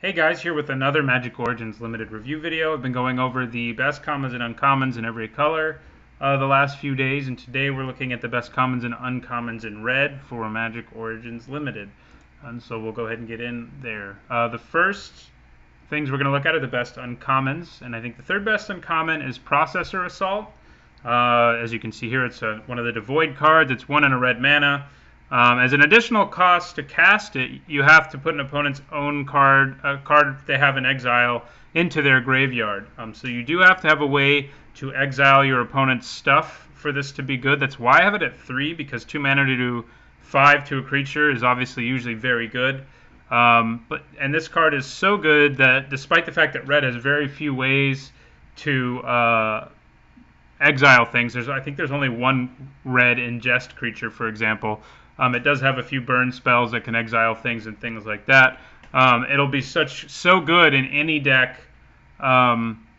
Hey guys, here with another Magic Origins limited review video. I've been going over the best commons and uncommons in every color the last few days, and today we're looking at the best commons and uncommons in red for Magic Origins Limited. And so we'll go ahead and get in there. The first things we're going to look at are the best uncommons, and I think the third best uncommon is Processor Assault. As you can see here, it's one of the Devoid cards. It's 1 and a red mana. As an additional cost to cast it, you have to put an opponent's own card, a card they have in exile, into their graveyard. So you do have to have a way to exile your opponent's stuff for this to be good. That's why I have it at 3, because 2 mana to do 5 to a creature is obviously usually very good. And this card is so good that despite the fact that red has very few ways to exile things, I think there's only one red ingest creature, for example. It does have a few burn spells that can exile things and things like that. It'll be so good in any deck that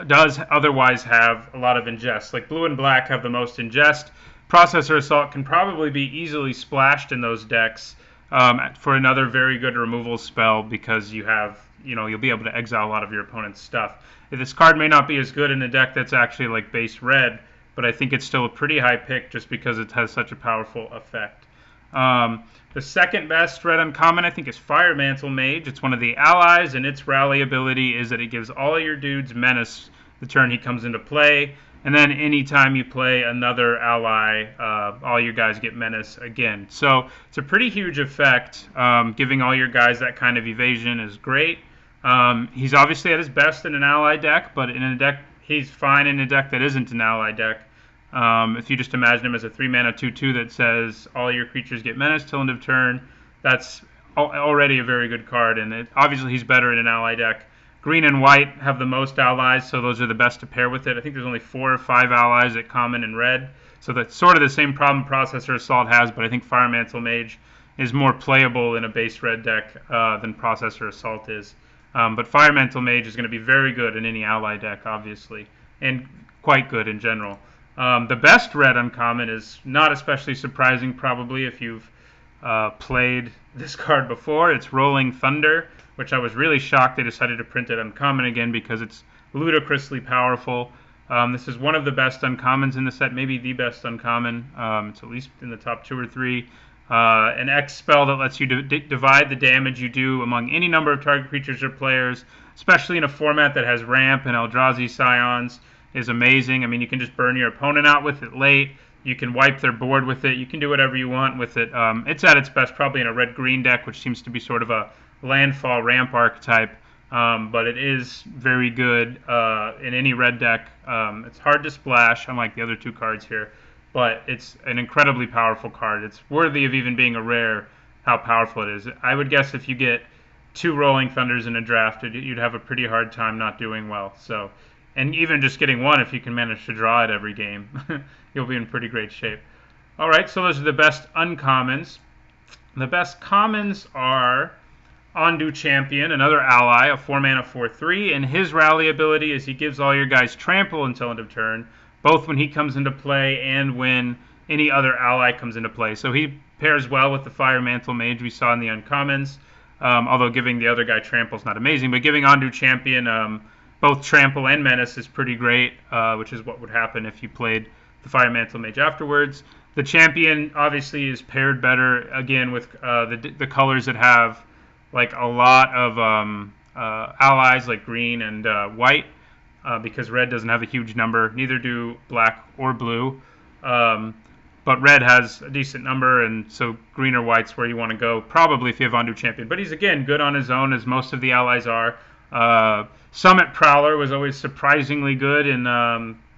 does otherwise have a lot of ingest. Like blue and black have the most ingest. Processor Assault can probably be easily splashed in those decks for another very good removal spell, because you'll be able to exile a lot of your opponent's stuff. This card may not be as good in a deck that's actually like base red, but I think it's still a pretty high pick just because it has such a powerful effect. The second best red uncommon, I think, is Fire Mantle Mage. It's one of the allies, and its rally ability is that it gives all your dudes menace the turn he comes into play, and then anytime you play another ally, all your guys get menace again. So it's a pretty huge effect. Giving all your guys that kind of evasion is great. He's obviously at his best in an ally deck, but in a deck, he's fine in a deck that isn't an ally deck. If you just imagine him as a 3-mana 2/2 that says all your creatures get menace till end of turn, that's already a very good card, and obviously he's better in an ally deck. Green and white have the most allies, so those are the best to pair with it. I think there's only 4 or 5 allies at common and red, so that's sort of the same problem Processor Assault has, but I think Fire Mantle Mage is more playable in a base red deck than Processor Assault is. But Fire Mantle Mage is going to be very good in any ally deck, obviously, and quite good in general. The best red uncommon is not especially surprising, probably, if you've played this card before. It's Rolling Thunder, which I was really shocked they decided to print it uncommon again because it's ludicrously powerful. This is one of the best uncommons in the set, maybe the best uncommon. It's at least in the top 2 or 3. An X spell that lets you divide the damage you do among any number of target creatures or players, especially in a format that has Ramp and Eldrazi Scions, is amazing. I mean, you can just burn your opponent out with it late. You can wipe their board with it. You can do whatever you want with it. It's at its best probably in a red-green deck, which seems to be sort of a landfall ramp archetype. But it is very good in any red deck. It's hard to splash, unlike the other 2 cards here. But it's an incredibly powerful card. It's worthy of even being a rare, how powerful it is. I would guess if you get 2 Rolling Thunders in a draft, you'd have a pretty hard time not doing well. And even just getting 1, if you can manage to draw it every game, you'll be in pretty great shape. All right, so those are the best uncommons. The best commons are Ondu Champion, another ally, a 4-mana 4/3, and his rally ability is he gives all your guys trample until end of turn, both when he comes into play and when any other ally comes into play. So he pairs well with the Fire Mantle Mage we saw in the uncommons, although giving the other guy trample is not amazing. But giving Ondu Champion both trample and menace is pretty great, which is what would happen if you played the Fire Mantle Mage afterwards. The Champion obviously is paired better, again, with the colors that have like a lot of allies, like green and white, because red doesn't have a huge number. Neither do black or blue. But red has a decent number, and so green or white's where you want to go, probably if you have Ondu Champion. But he's, again, good on his own, as most of the allies are. Summit Prowler was always surprisingly good in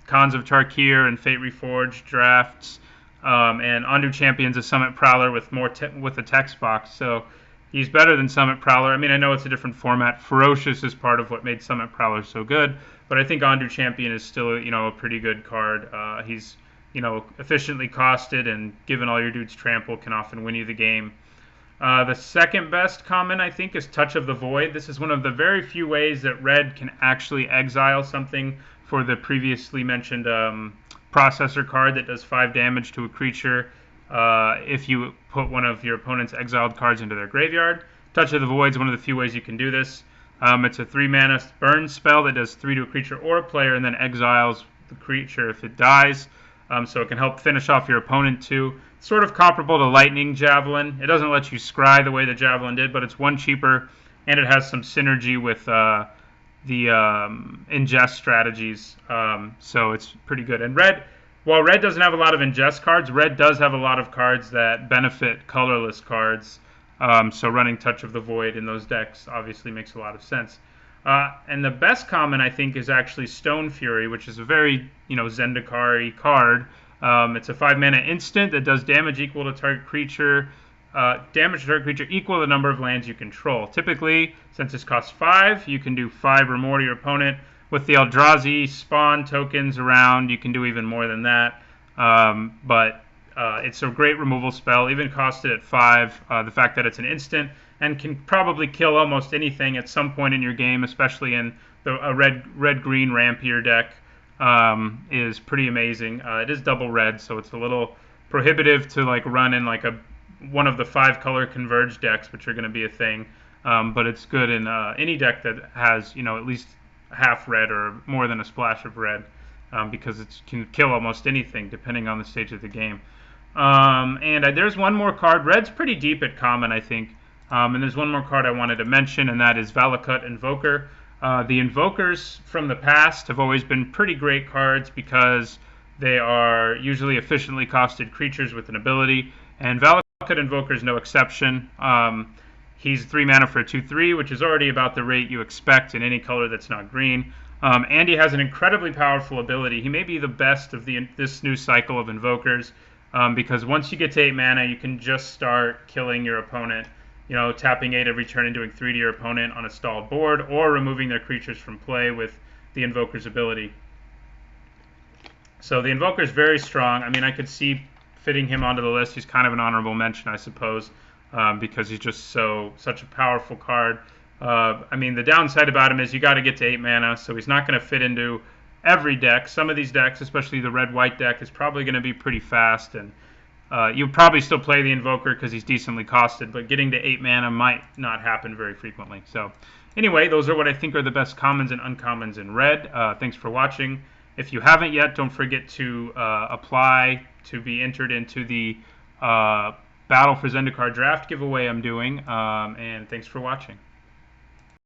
Khans of Tarkir and Fate Reforged drafts. And Ondu Champion's a Summit Prowler with with a text box, so he's better than Summit Prowler. I mean, I know it's a different format. Ferocious is part of what made Summit Prowler so good, but I think Ondu Champion is still, a pretty good card. He's, efficiently costed, and given all your dudes trample, can often win you the game. The second best common, I think, is Touch of the Void. This is one of the very few ways that red can actually exile something for the previously mentioned processor card that does 5 damage to a creature if you put one of your opponent's exiled cards into their graveyard. Touch of the Void is one of the few ways you can do this. It's a 3-mana burn spell that does 3 to a creature or a player and then exiles the creature if it dies. So it can help finish off your opponent too. It's sort of comparable to Lightning Javelin. It doesn't let you scry the way the Javelin did, but it's 1 cheaper, and it has some synergy with the ingest strategies. So it's pretty good. And red, while red doesn't have a lot of ingest cards, red does have a lot of cards that benefit colorless cards. So running Touch of the Void in those decks obviously makes a lot of sense. And the best common, I think, is actually Stone Fury, which is a very, Zendikar-y card. It's a 5-mana instant that does damage equal to target creature. Damage to target creature equal to the number of lands you control. Typically, since this costs 5, you can do 5 or more to your opponent. With the Eldrazi spawn tokens around, you can do even more than that. But it's a great removal spell, even costed at 5. The fact that it's an instant and can probably kill almost anything at some point in your game, especially in a red-green Rampier deck, is pretty amazing. It is double red, so it's a little prohibitive to run in one of the 5-color converged decks, which are going to be a thing. But it's good in any deck that has at least half red or more than a splash of red, because it can kill almost anything depending on the stage of the game. There's one more card. Red's pretty deep at common, I think. And there's one more card I wanted to mention, and that is Valakut Invoker. The Invokers from the past have always been pretty great cards because they are usually efficiently costed creatures with an ability, and Valakut Invoker is no exception. He's 3 mana for a 2/3, which is already about the rate you expect in any color that's not green. And he has an incredibly powerful ability. He may be the best of this new cycle of Invokers, because once you get to 8 mana, you can just start killing your opponent. Tapping 8 every turn and doing 3 to your opponent on a stalled board, or removing their creatures from play with the Invoker's ability. So the Invoker's very strong. I mean, I could see fitting him onto the list. He's kind of an honorable mention, I suppose, because he's just such a powerful card. The downside about him is you got to get to 8 mana, so he's not going to fit into every deck. Some of these decks, especially the red-white deck, is probably going to be pretty fast, and you'll probably still play the Invoker because he's decently costed, but getting to 8 mana might not happen very frequently. So anyway, those are what I think are the best commons and uncommons in red. Thanks for watching. If you haven't yet, don't forget to apply to be entered into the Battle for Zendikar draft giveaway I'm doing, and thanks for watching.